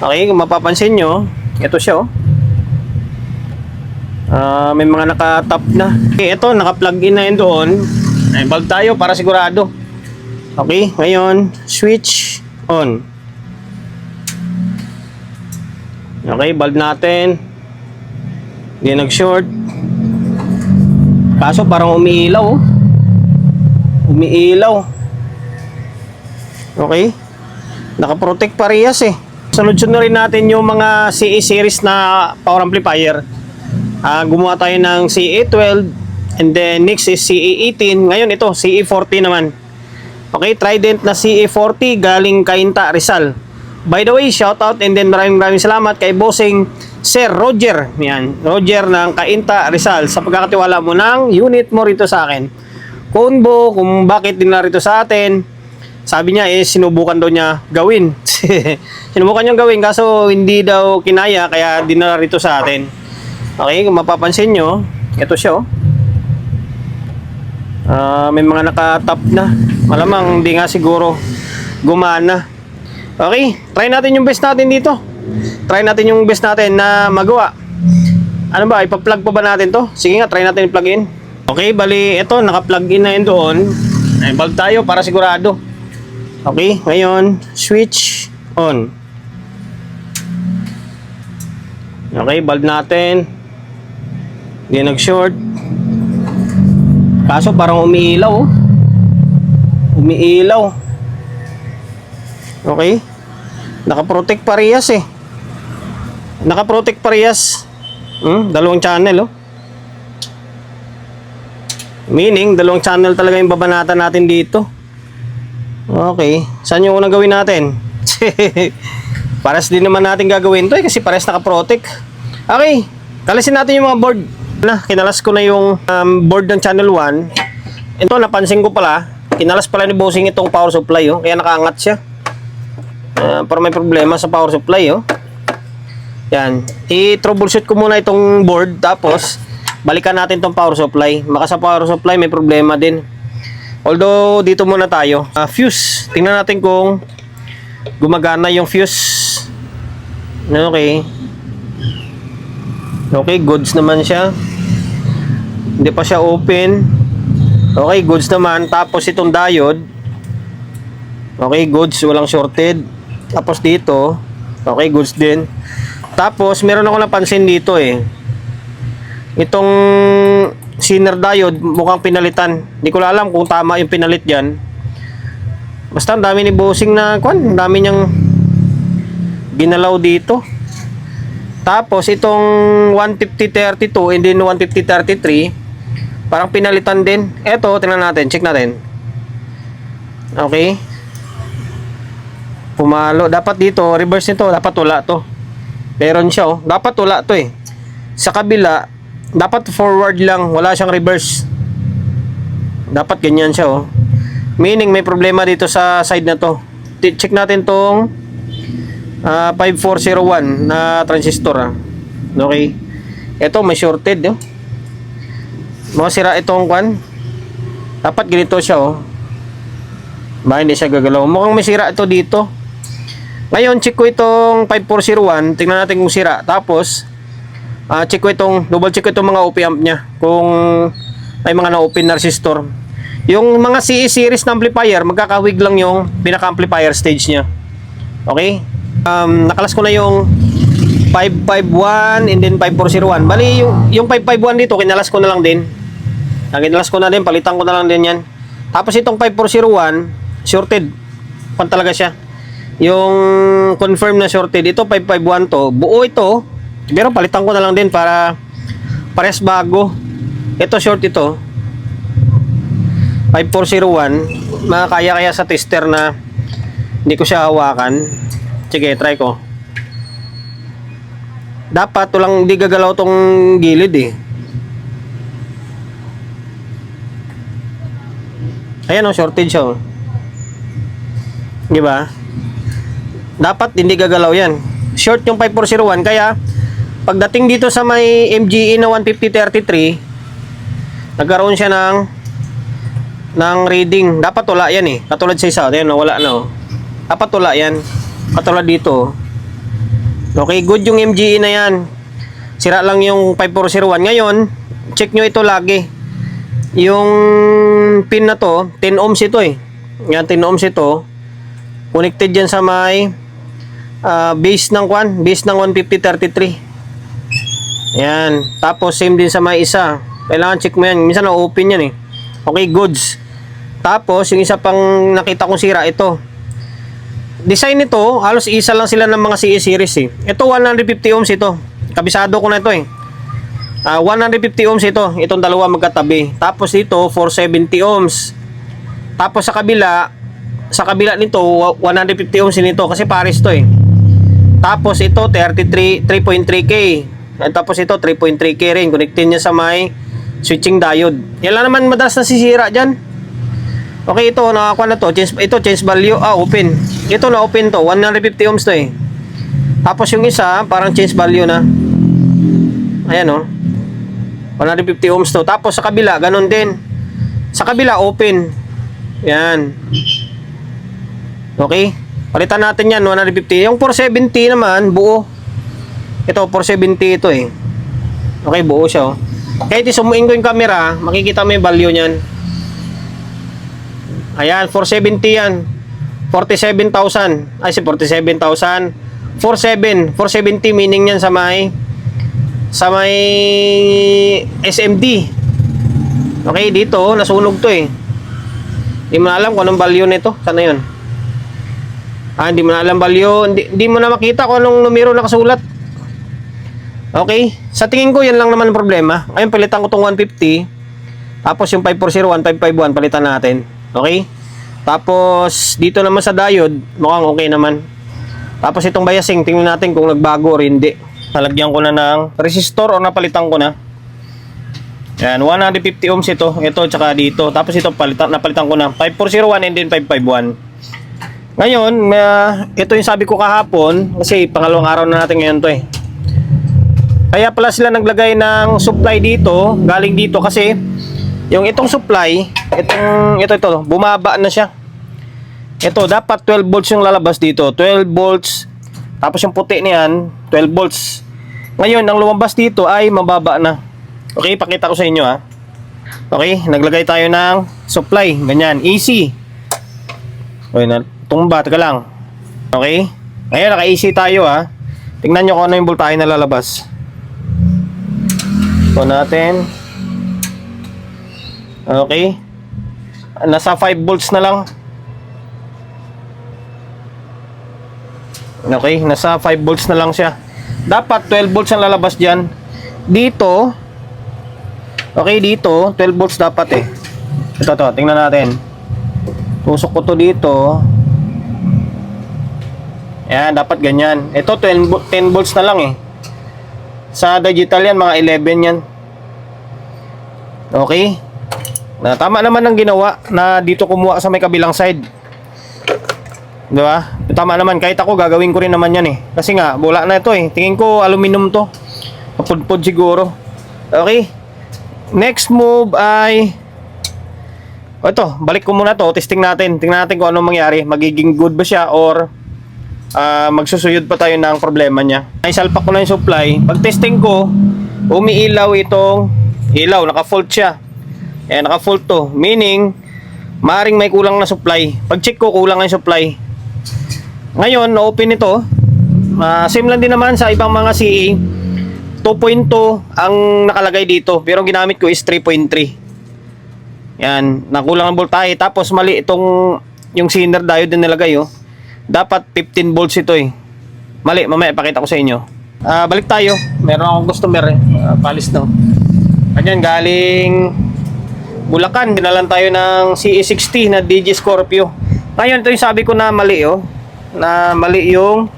Okay, kung mapapansin nyo, ito siya oh. May mga naka-top na. Okay, ito, naka-plug in na yun doon. Ay, bulb tayo para sigurado. Okay, ngayon, switch on. Okay, bulb natin. Hindi nag-short. Kaso parang umiilaw oh. Umiilaw. Okay. Naka-protect parehas eh. Sunod-sunod na rin natin yung mga CE series na power amplifier. Gumawa tayo ng CE12 and then next is CE18. Ngayon ito, CE40 naman. Okay, Trident na CE40 galing Cainta, Rizal. By the way, shout out and then maraming salamat kay bossing Sir Roger. Yan, Roger ng Cainta, Rizal sa pagkakatiwala mo ng unit mo rito sa akin. Kung bakit din na rito sa atin. Sabi niya sinubukan daw niya gawin. Sinubukan niyang gawin kaso hindi daw kinaya kaya dinala rito sa atin. Okay, kung mapapansin nyo, ito siya oh. May mga naka-top na. Malamang hindi nga siguro gumana. Okay, try natin yung best natin dito. Try natin yung best natin na magawa. Ano ba, ipa-plug pa ba natin to? Sige nga, try natin i-plug in. Okay, bali ito, naka-plug in na yun doon. Ay, bulb tayo para sigurado. Okay, ngayon, switch on. Okay, bulb natin. Hindi nag-short. Kaso parang umiilaw oh. Umiilaw. Okay. Naka-protect parehas eh. Naka-protect parehas. Dalawang channel oh. Meaning, dalawang channel talaga yung babanatan natin dito. Okay. Saan yung unang gawin natin? Pares din naman natin gagawin to eh kasi pares naka-protect. Okay. Kalasin natin yung mga board. Kinalas ko na yung board ng channel 1. Ito, napansin ko pala. Kinalas pala ni bossing itong power supply oh. Kaya nakaangat siya. Para may problema sa power supply oh. Yan. I-troubleshoot ko muna itong board. Tapos, balikan natin itong power supply. Baka sa power supply may problema din. Although, dito muna tayo. Fuse. Tingnan natin kung gumagana yung fuse. Okay. Okay, goods naman siya. Hindi pa siya open. Okay, goods naman. Tapos itong diode. Okay, goods. Walang shorted. Tapos dito. Okay, goods din. Tapos, meron ako napansin dito eh. Itong Zener diode, mukhang pinalitan. Hindi ko alam kung tama yung pinalit dyan. Basta ang dami ni bossing na ang dami niyang ginalaw dito. Tapos itong 15032 and then 15033 parang pinalitan din. Eto, tingnan natin, check natin. Okay. Pumalo. Dapat dito, reverse nito, dapat wala to. Meron siya oh. Dapat wala to eh. Sa kabila, dapat forward lang, wala siyang reverse. Dapat ganyan siya oh. Meaning may problema dito sa side na to. Check natin tong 5401 na transistor ah. Okay. Ito may shorted oh. Sira itong kwan. Dapat ganito siya oh. Ba hindi siya gagalaw. Mukhang may sira ito dito. Ngayon check ko itong 5401, tingnan natin kung sira. Tapos check ko itong, double check ko itong mga op amp nya kung may mga na-open na resistor. Yung mga CE series na amplifier, magkakawig lang yung pinaka-amplifier stage nya. Okay? Nakalas ko na yung 551 and then 5401. Bali, yung 551 dito, kinalas ko na lang din. Kinalas ko na din, palitan ko na lang din yan. Tapos itong 5401, shorted. Pan talaga siya. Yung confirm na shorted, ito 551 to. Buo ito. Pero palitan ko na lang din para pares bago. Ito short ito. 5401. Makakaya sa tester na hindi ko siya hawakan. Sige, try ko. Dapat walang hindi gagalaw tong gilid eh. Ayan oh, shorted siya oh. Di ba? Dapat hindi gagalaw yan. Short yung 5401 kaya pagdating dito sa may MGE na 15033 nagkaroon siya ng reading. Dapat wala yan eh. Katulad sa isa. Ayan, wala na oh. Dapat wala yan. Katulad dito. Okay, good yung MGE na yan. Sira lang yung 5401. Ngayon, check nyo ito lagi. Yung pin na to, 10 ohms ito eh. Yan, 10 ohms ito. Connected yan sa may base ng base ng 15033. Yan. Tapos same din sa may isa. Kailangan check mo yan. Minsan na-open yan eh. Okay, goods. Tapos yung isa pang nakita kong sira ito. Design nito, halos isa lang sila ng mga CE series eh. Ito 150 ohms ito. Kabisado ko na ito eh. 150 ohms ito. Itong dalawa magkatabi. Tapos dito 470 ohms. Tapos sa kabila nito 150 ohms nito kasi pares to eh. Tapos ito 3.3k. At tapos ito 3.3k rin. Connected niya sa may switching diode. Yan lang naman madalas nasisira diyan. Okay, ito nakakuha na to. Change value. Open. Ito na open to. 150 ohms to eh. Tapos yung isa, parang change value na. Ayan oh. 150 ohms to. Tapos sa kabila, ganun din. Sa kabila, open. Yan. Okay. Palitan natin yan, 150. Yung 470 naman, buo. Ito, 470 ito eh. Okay, buo siya oh. Kahit isumuin ko yung camera, makikita mo yung value niyan. Ayan, 470 yan. 47,000. Ay, 47,000. 470 meaning yan sa may SMD. Okay, dito, nasunog to eh. Hindi mo na alam kung anong value nito. Sana yun? Hindi mo na alam value. Hindi mo na makita kung anong numero nakasulat. Okay, sa tingin ko yan lang naman ang problema. Ngayon, palitan ko tong 150. Tapos yung 5401, 551, palitan natin. Okay? Tapos, dito naman sa diode, mukhang okay naman. Tapos itong biasing, tingnan natin kung nagbago o hindi. Nalagyan ko na ng resistor o napalitan ko na. Yan, 150 ohms ito. Ito, tsaka dito. Tapos ito, napalitan ko na. 5401 and then 551. Ngayon, ito yung sabi ko kahapon, kasi pangalawang araw na natin ngayon to eh. Kaya pala sila naglagay ng supply dito, galing dito kasi yung itong supply, ito, bumaba na siya. Ito, dapat 12 volts yung lalabas dito. 12 volts. Tapos yung puti niyan, 12 volts. Ngayon, ang lumabas dito ay mababa na. Okay, pakita ko sa inyo ha. Okay, naglagay tayo ng supply. Ganyan, AC. Okay, tumba, taga lang. Okay, ngayon naka-AC tayo ha. Tingnan nyo kung ano yung voltahe na lalabas. Ito natin. Okay. Nasa 5 volts na lang. Okay, nasa 5 volts na lang siya. Dapat 12 volts ang lalabas diyan. Dito, okay, dito 12 volts dapat eh. Ito to, tingnan natin. Tusok ko to dito. Yan, dapat ganyan. Ito 10 volts na lang eh. Sa digital yan, mga 11 yan. Okay. Tama naman ang ginawa na dito kumuha sa may kabilang side. Di ba? Tama naman, kahit ako gagawin ko rin naman yan eh. Kasi nga, wala na ito eh. Tingin ko aluminum to. Kapudpod siguro. Okay. Next move ay ito, balik ko muna to. Testing natin. Tingnan natin kung anong mangyari. Magiging good ba siya or magsusuyod pa tayo ng problema niya. Ay, salpak ko na yung supply. Pag testing ko, umiilaw itong ilaw. Naka-fault siya. Ayan, naka-fault to. Meaning, maaaring may kulang na supply. Pag check ko, kulang na yung supply. Ngayon, na-open ito. Same lang din naman sa ibang mga CE. 2.2 ang nakalagay dito. Pero ang ginamit ko is 3.3. Yan, nakulang ang voltahe. Tapos mali itong yung Zener diode na nilagay oh. Dapat 15 volts ito eh. Mali, mamaya pakita ko sa inyo. Balik tayo. Meron akong customer eh. Palis na. Ganyan, galing Bulacan. Dinalan tayo ng CE60 na DG Scorpio. Ngayon, ito yung sabi ko na mali oh. Na mali yung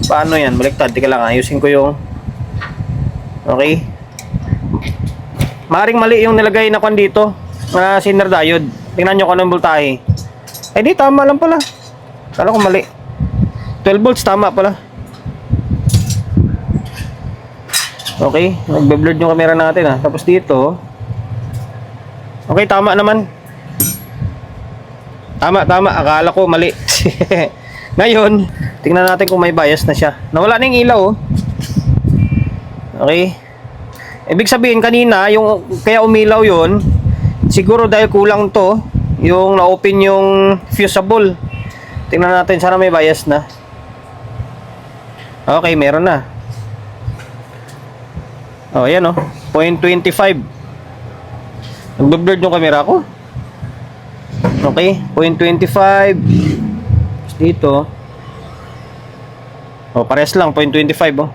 paano yan? Baliktad. Tika lang, ayusin ko yung okay. Maring mali yung nilagay na kwan dito na Zener diode. Tingnan nyo kung anong voltahe. Eh di, tama lang pala. Kala ko mali. 12 volts, tama pala. Okay, nagbe-blurred yung camera natin ah. Tapos dito, okay, tama naman. Tama. Akala ko mali. Ngayon, tingnan natin kung may bias na siya. Nawala na yung ilaw, oh. Okay. Ibig sabihin kanina, yung kaya umilaw yon, siguro dahil kulang to, yung na-open yung fusible. Tingnan natin, sana may bias na. Okay, meron na. Oh, ayan oh, 0.25. Nagbe-blurred yung camera ko. Okay, 0.25. Dito. Oh, pares lang, 0.25 oh.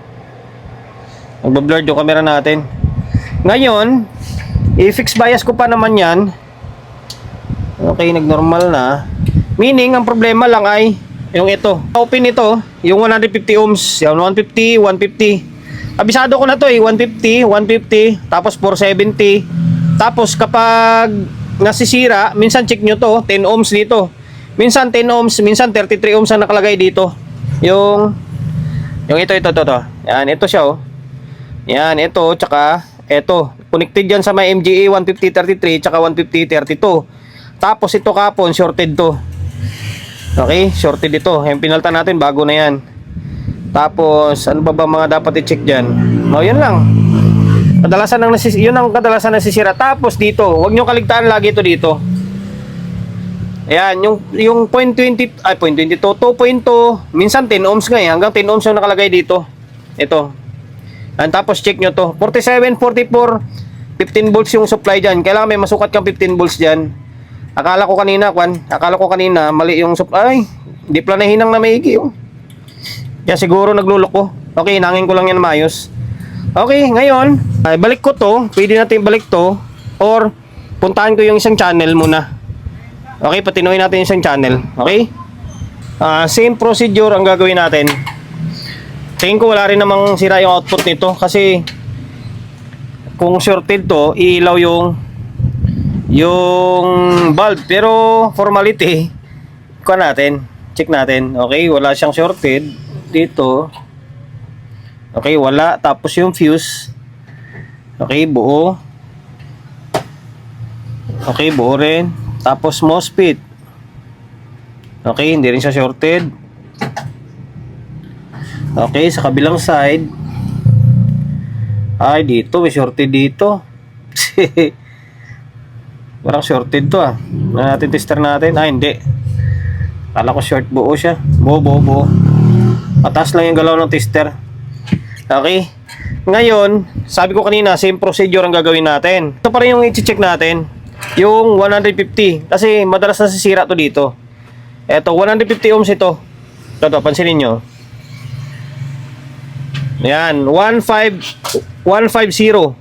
Nagbe-blurred yung camera natin. Ngayon, i-fix bias ko pa naman yan. Okay, nag-normal na. Meaning, ang problema lang ay yung ito. Open ito, yung 150 ohms. Yan, 150, 150. Abisado ko na to eh, 150, 150, tapos 470. Tapos kapag nasisira, minsan check nyo to, 10 ohms dito. Minsan 10 ohms, minsan 33 ohms ang nakalagay dito. Yung ito. Yan, ito siya oh. Yan, ito, tsaka ito. Connected yan sa may MGA 150-33, tsaka 150-32. Tapos ito kapon, shorted to. Okay, shorted ito. Yung pinalta natin, bago na yan. Tapos, ano ba mga dapat i-check dyan? O, yan lang. Yun ang kadalasan nasisira. Tapos dito, huwag nyo kaligtaan lagi ito dito. Ayan, yung 0.20, 0.22, 2.2, minsan 10 ohms nga eh. Hanggang 10 ohms yung nakalagay dito. Ito. And tapos check nyo to. 47, 44, 15 volts yung supply dyan. Kailangan may masukat kang 15 volts dyan. Akala ko kanina, mali yung supply. Hindi pala nahinang na maigi oh. Kaya siguro nagluloko. Okay, nangin ko lang yan maayos. Okay, ngayon, balik ko to. Pwede natin balik to. Or, puntahan ko yung isang channel muna. Okay, patinuin natin yung isang channel. Okay? Same procedure ang gagawin natin. Tingin ko wala rin namang sira yung output nito. Kasi, kung shorted to, iilaw yung bulb. Pero, formality, check natin. Okay, wala siyang shorted. Dito. Okay, wala. Tapos yung fuse. Okay, buo. Okay, buo rin. Tapos MOSFET. Okay, hindi rin siya shorted. Okay, sa kabilang side. Ay, dito. May shorted dito. Parang shorted to ah. Natin tester natin. Ah, hindi. Kala ko short, buo siya. Buo. Mataas lang yung galaw ng tester. Okay. Ngayon, sabi ko kanina, same procedure ang gagawin natin. Ito pa rin yung i-check natin. Yung 150. Kasi madalas nasisira to dito. Eto, 150 ohms ito. Ito, pansinin nyo. Yan, 1500. 1500.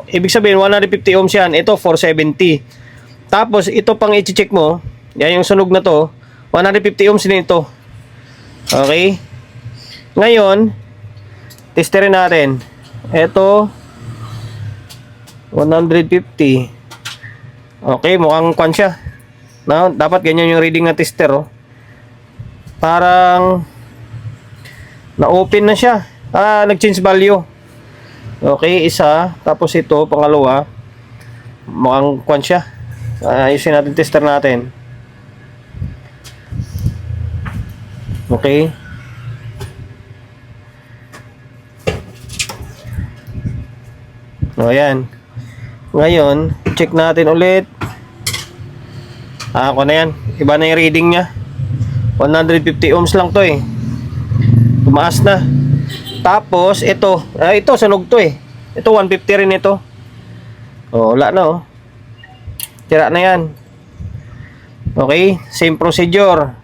Ibig sabihin, 150 ohms yan. Ito, 470. Tapos, ito pang i-check mo. Yan yung sunog na to. 150 ohms din ito. Okay. Ngayon, testerin natin. Ito, 150. Okay, mukhang kwan siya. No, dapat ganyan yung reading ng tester, oh. Parang na-open na siya. Nag-change value. Okay, isa. Tapos ito, pangalawa. Mukhang kwan siya. Ayusin natin tester natin. Okay. O, ayan. Ngayon, check natin ulit. Ako na yan. Iba na yung reading niya. 150 ohms lang to eh. Tumaas na. Tapos, ito. Ito, sunog to eh. Ito, 150 rin ito. O, wala na oh. Tira na yan. Okay, same procedure.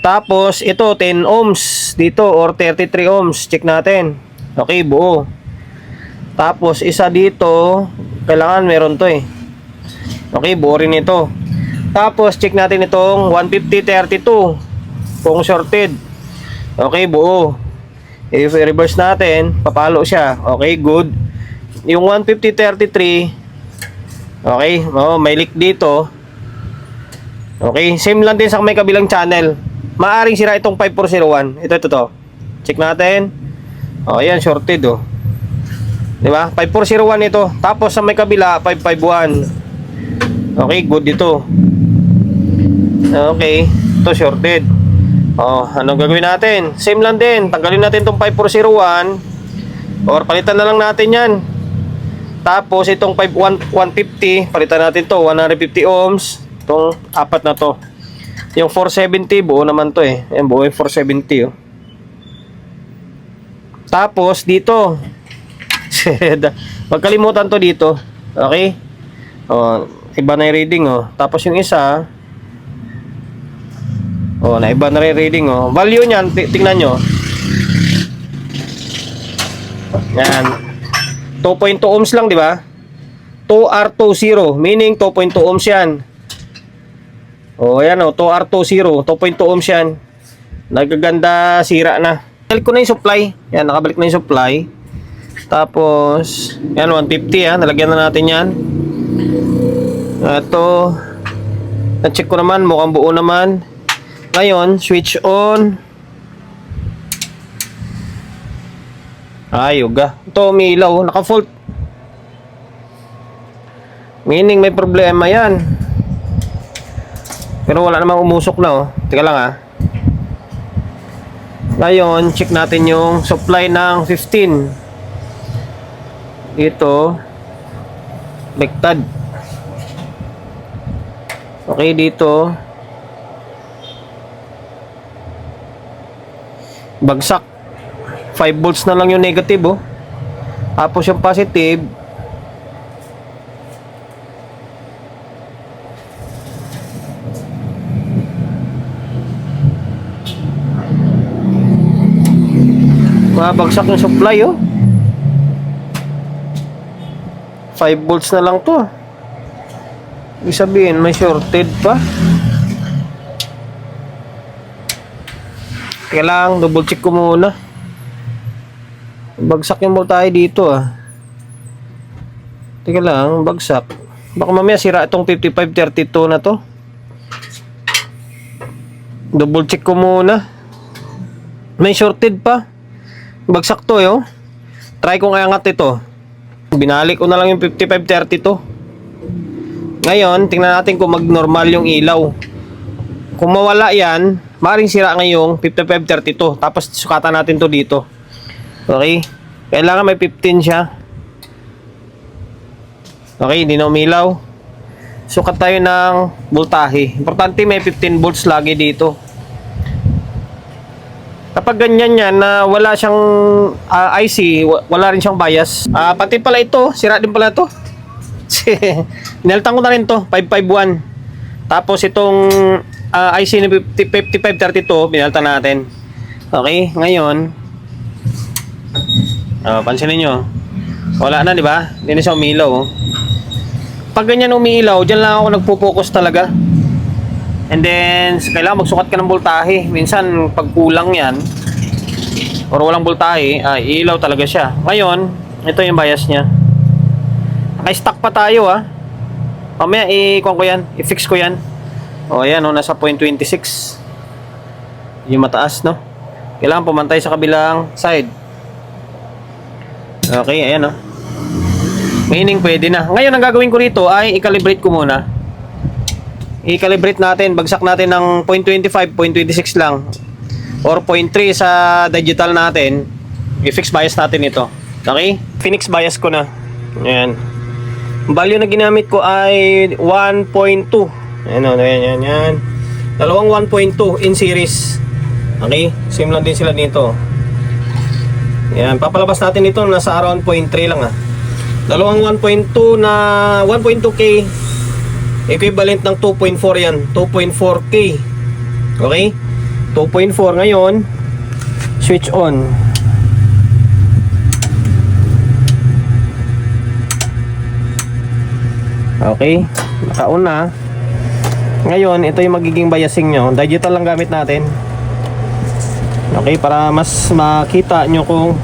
Tapos, ito, 10 ohms dito or 33 ohms. Check natin. Okay, buo. Tapos, isa dito, kailangan meron to eh. Okay, buo rin ito. Tapos, check natin itong 150-32 kung shorted. Okay, buo. If i-reverse natin, papalo siya. Okay, good. Yung 150-33, okay, may leak dito. Okay, same lang din sa may kabilang channel. Maaring sira itong 5401. Ito. Check natin. Ayan, shorted oh. Diba? 5401 ito. Tapos sa may kabila, 551. Okay, good dito. Okay. Ito shorted. Oh, anong gagawin natin? Same lang din. Tanggalin natin itong 5401 or palitan na lang natin yan. Tapos itong 150, palitan natin to 150 ohms. Itong apat na to. Yung 470 buo naman to eh. Ayan, buo yung 470 oh. Tapos dito. Huwag kalimutan to dito. Okay? Oh, iba na yung reading oh. Tapos yung isa, oh, naiba na rin reading oh. Value niyan, tingnan nyo. Yan. 2.2 ohms lang, di ba? 2R20, meaning 2.2 ohms yan. Oh, ayan oh, 2R20, 2.2 ohms yan. Nagaganda, sira na. Nabalik ko na yung supply. Yan, nakabalik na yung supply. Tapos, yan, 150 ha. Nalagyan na natin yan. Ito, na-check ko naman, mukhang buo naman. Ngayon, switch on. Ay, uga. Ito, umiilaw. Naka-fault. Meaning, may problema yan. Pero wala namang umusok na, oh. Teka lang, ha. Ngayon, check natin yung supply ng 15. Dito. Baliktad. Okay, dito. Bagsak. 5 volts na lang yung negative oh. Tapos yung positive bagsak yung supply oh. 5 volts na lang to. Ibig sabihin may shorted pa. Kaya lang, double check ko muna. Bagsak yung voltahe dito ah. Teka lang, bagsak. Baka mamaya sira itong 5532 na to. Double check ko muna. May shorted pa. Bagsak to yo. Try kong iangat ito. Binalik ko na lang yung 5532. Ngayon, tingnan natin kung mag-normal yung ilaw. Kung mawala yan, maaaring sira ngayong 5532. Tapos sukatan natin to dito. Okay? Kailangan may 15 siya. Okay, hindi na umilaw. Sukat tayo ng voltahe. Importante may 15 volts lagi dito. Kapag ganyan yan na wala siyang IC, wala rin siyang bias. Pati pala ito, sira din pala ito. Ninaltan ko na rin to, 551. Tapos itong IC na 5532, binaltan natin. Okay, ngayon pansinin nyo, wala na, di ba? Hindi na siya umilaw oh. Pag ganyan umiilaw, dyan lang ako nagpo-focus talaga. And then kailangan magsukat ka ng voltahe. Minsan pag kulang yan or walang voltahe, iilaw talaga siya. Ngayon, ito yung bias nya. Naka-stack pa tayo ah. Mamaya i-kuha ko yan, i-fix ko yan. O ayan oh, nasa 0.26 yung mataas no. Kailangan pumantay sa kabilang side. Okay, ayan oh. Meaning pwede na. Ngayon ang gagawin ko rito ay i-calibrate ko muna. I-calibrate natin, bagsak natin ng 0.25, 0.26 lang or 0.3 sa digital natin. I-fix bias natin ito. Okay? Phoenix bias ko na. Ayan. Value na ginamit ko ay 1.2. Ayan o, ayan. Dalawang 1.2 in series. Okay? Same lang din sila dito. Ayan, papalabas natin ito nasa around 0.3 lang ah. Dalawang 1.2 na 1.2K equivalent ng 2.4 yan. 2.4K. Okay? 2.4 ngayon. Switch on. Okay? Naka-on na. Ngayon, ito yung magiging biasing nyo. Digital lang gamit natin. Okay, para mas makita nyo kung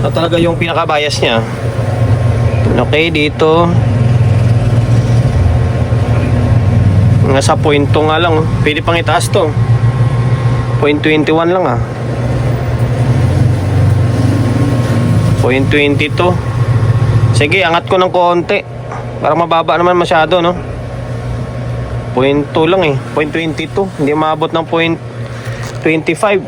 ano talaga yung pinaka-bias nya. Okay, dito nasa 0.2 nga lang. Pwede pang itaas to. 0.21 lang ah. 0.22. Sige, angat ko ng konti para mababa naman masyado no. 0.2 lang eh. 0.22. Hindi maabot ng 0.25.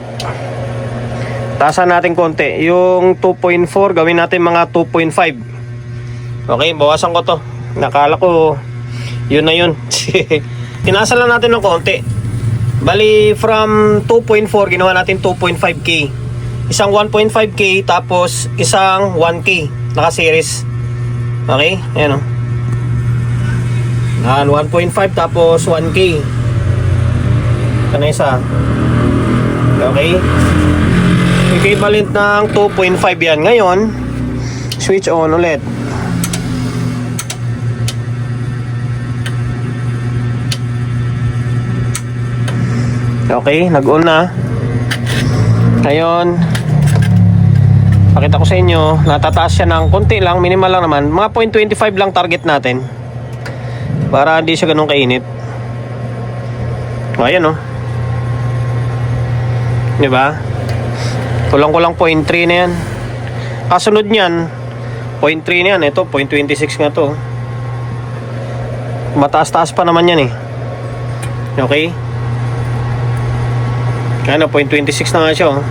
Taasan natin konti. Yung 2.4, gawin natin mga 2.5. Okay, bawasan ko to. Nakala ko, yun na yun. Tinasan lang natin ng konti. Bali, from 2.4, ginawa natin 2.5K. Isang 1.5K, tapos isang 1K. Naka-series. Okay, ayan o. 1.5 tapos 1K. Ito na isa. Okay. Equivalent ng 2.5 yan. Ngayon, switch on ulit. Okay, nag-on na. Ngayon, pakita ko sa inyo, natataas siya ng konti lang, minimal lang naman. Mga 0.25 lang target natin. Para hindi siya ganun kainit. O, ayan o. Diba? Kulang-kulang 0.3 na yan. Kasunod niyan 0.3 na yan. Ito 0.26 nga to. Mataas-taas pa naman yan eh. Okay. Ano, 0.26 na nga siya oh.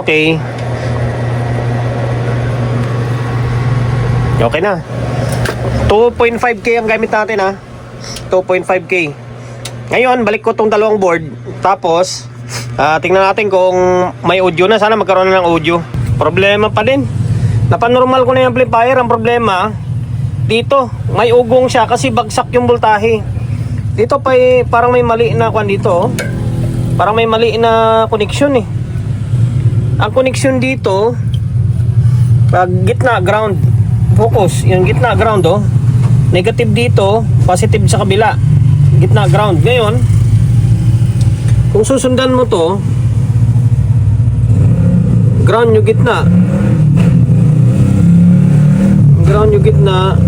Okay. Okay na. 2.5K ang gamit natin ha. 2.5K. Ngayon, balik ko tong dalawang board. Tapos tingnan natin kung may audio na. Sana magkaroon na ng audio. Problema pa din. Napanormal ko na yung amplifier. Ang problema, dito, may ugong siya kasi bagsak yung voltahe. Dito pa parang may mali na kwan dito. Oh. Parang may mali na connection eh. Ang connection dito, pag gitna, ground. Focus. Yung gitna, ground oh. Negative dito, positive sa kabila. Gitna, ground. Ngayon, kung susundan mo to, ground yung gitna, ground yung gitna,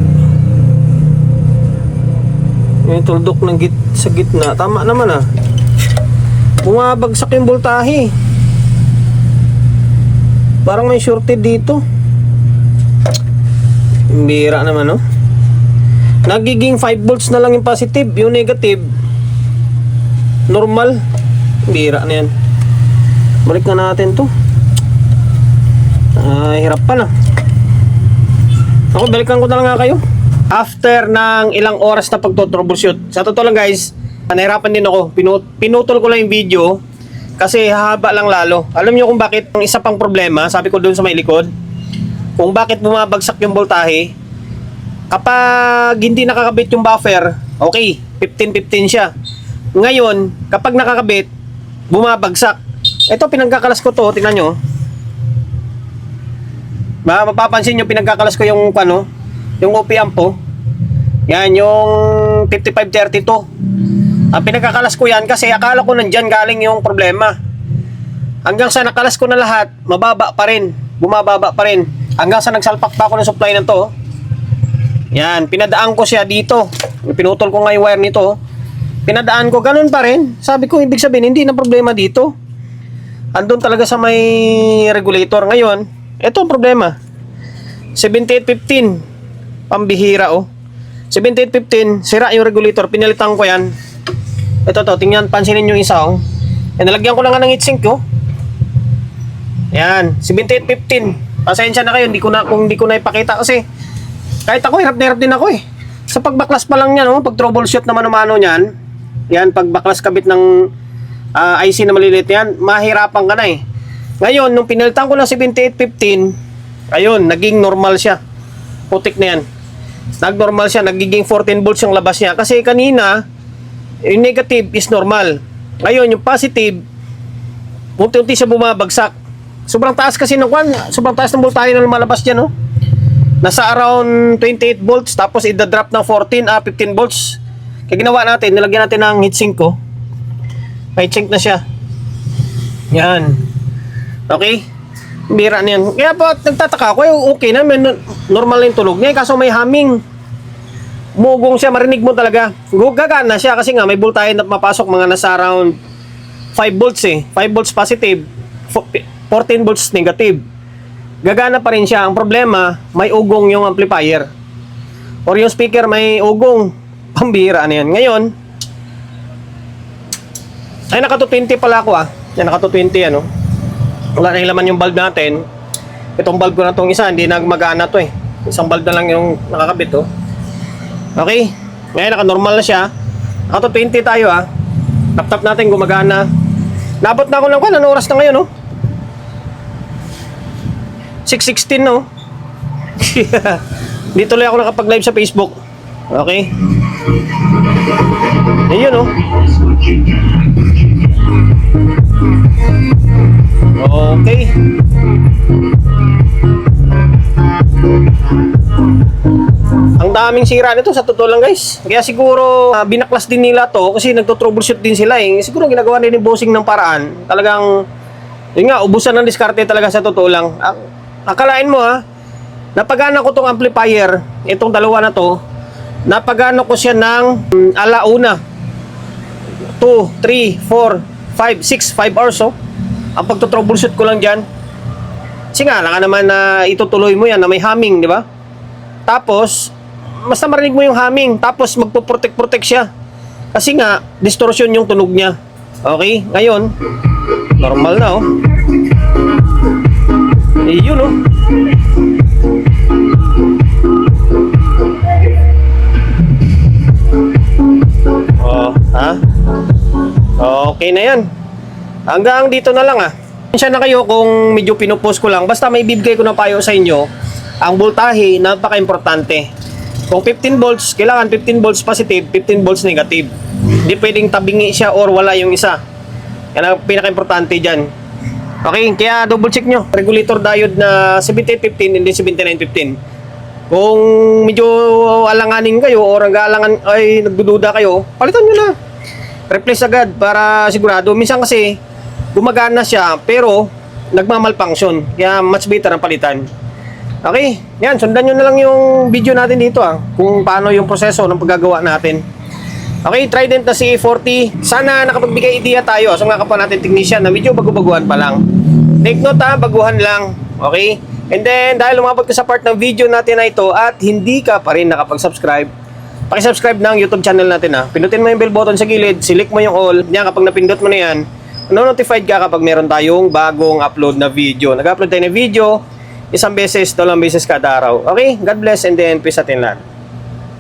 yung tuldok ng sa gitna, tama naman ah. Bumabagsak yung voltahe. Parang may shorted dito. Bira naman no. Nagiging 5 volts na lang yung positive, yung negative normal. Bira na yan. Balik na natin to. Hirap pa na. Ako, balikan ko na lang nga kayo. After ng ilang oras na pagto-troubleshoot. Sa totoo lang guys, nahirapan din ako. Pinutol ko lang yung video kasi hahaba lang lalo. Alam nyo kung bakit? Ang isa pang problema, sabi ko doon sa may likod, kung bakit bumabagsak yung voltahe. Kapag hindi nakakabit yung buffer, okay, 15-15 siya. Ngayon, kapag nakakabit, bumabagsak. Ito, pinagkakalas ko to, tingnan nyo. Mapapansin nyo, pinagkakalas ko yung ano, yung OP amp po. Yan, yung 5532. Ang pinagkakalas ko yan kasi akala ko nandyan galing yung problema. Hanggang sa nakalas ko na lahat, mababa pa rin, bumababa pa rin. Hanggang sa nagsalpak pa ako ng supply ng to. Yan, pinadaan ko siya dito. Pinutol ko nga yung wire nito. Pinadaan ko, ganun pa rin. Sabi ko, ibig sabihin, hindi na problema dito. Andun talaga sa may regulator. Ngayon, ito ang problema. 7815. Pambihira, oh. 7815, sira yung regulator. Pinalitan ko yan. Ito to, tingnan, pansinin yung isa, oh. Yan, nalagyan ko lang nga ng heatsink, oh. Yan, 7815. Pasensya na kayo, kung hindi ko na ipakita kasi kahit ako, hirap na hirap din ako eh. Sa pagbaklas pa lang yan, oh, pag troubleshoot naman umano niyan, yan, pag baklas kabit ng IC na maliliit yan, mahirapan ka na eh. Ngayon, nung pinalitan ko ng 7815, ayun, naging normal siya. Putik na yan. Nag-normal siya, nagiging 14 volts yung labas niya. Kasi kanina, yung negative is normal. Ngayon, yung positive, unti-unti siya bumabagsak. Sobrang taas kasi ng kwan, sobrang taas ng voltahe na lumalabas dyan, oh. Nasa around 28 volts, tapos i-drop ng 15 volts. Kaya ginawa natin, nilagyan natin ng heatsink ko. May heatsink na siya. Yan. Okay? Bira na yan. Kaya po, nagtataka ako, okay na, normal na yung tulog niya. Kaso may humming. Mugong siya, marinig mo talaga. Gagana siya kasi nga may voltahe na mapasok mga nasa around 5 volts eh. 5 volts positive, 14 volts negative. Gagana pa rin siya. Ang problema, may ugong yung amplifier. Or yung speaker may ugong. Pambihira na yan. Ngayon, ay naka 220 pala ako Yan, naka 220 ano. Wala na laman yung bulb natin. Itong bulb ko na itong isa, hindi na gumagana to eh. Isang bulb na lang yung nakakabit oh. Okay. Ngayon, naka normal na siya. Naka 220 tayo Laptop natin gumagana. Nabot na ako ng kwan. Anong oras na ngayon oh? 6:16 no? Di tuloy ako nakapag-live sa Facebook. Okay. Ayun oh. Okay. Ang daming sira nito sa totoo lang guys. Kaya siguro binaklas din nila to kasi nagto-troubleshoot din sila eh. Siguro ginagawa nila ni bossing ng paraan. Talagang yun nga, ubusan ng diskarte talaga sa totoo lang. Akalain mo napagana ko tong amplifier, itong dalawa na to. Napagana ko siya ng alauna. 2, 3, 4, 5, 6, 5 hours oh. Ang pagto-troubleshoot ko lang dyan. Kasi nga naman na itutuloy mo yan na may humming, di ba? Tapos, basta marinig mo yung humming, tapos magpo-protect siya. Kasi nga, distortion yung tunog niya. Okay? Ngayon, normal na oh. Yun oh. Okay na yan. Hanggang dito na lang Pasensya na kayo kung medyo pinupost ko lang. Basta may bibigay ko na payo sa inyo. Ang voltahe, napaka-importante. Kung 15 volts, kailangan 15 volts positive, 15 volts negative. Hindi pwedeng tabingi siya or wala yung isa. Yan ang pinaka-importante dyan. Okay, kaya double check nyo. Regulator diode na 7815 and then 7915. Kung medyo alanganin kayo or nagdududa kayo, palitan nyo na. Replace agad para sigurado. Minsan kasi gumagana siya pero nagmamalfunction. Kaya much better ang palitan. Okay, yan, sundan nyo na lang yung video natin dito kung paano yung proseso ng paggagawa natin. Okay, Trident na CA40. Sana nakapagbigay idea tayo sa mga kapwa natin technician na medyo bago-baguhan pa lang. Take note baguhan lang. Okay? And then, dahil lumabot ka sa part ng video natin na ito at hindi ka pa rin nakapag-subscribe, paki-subscribe ng YouTube channel natin Pindutin mo yung bell button sa gilid, select mo yung all. Yan, kapag napindot mo na yan, notified ka kapag meron tayong bagong upload na video. Nag-upload tayo ng video, isang beses, dalawang beses kada araw. Okay? God bless and then peace atin lahat.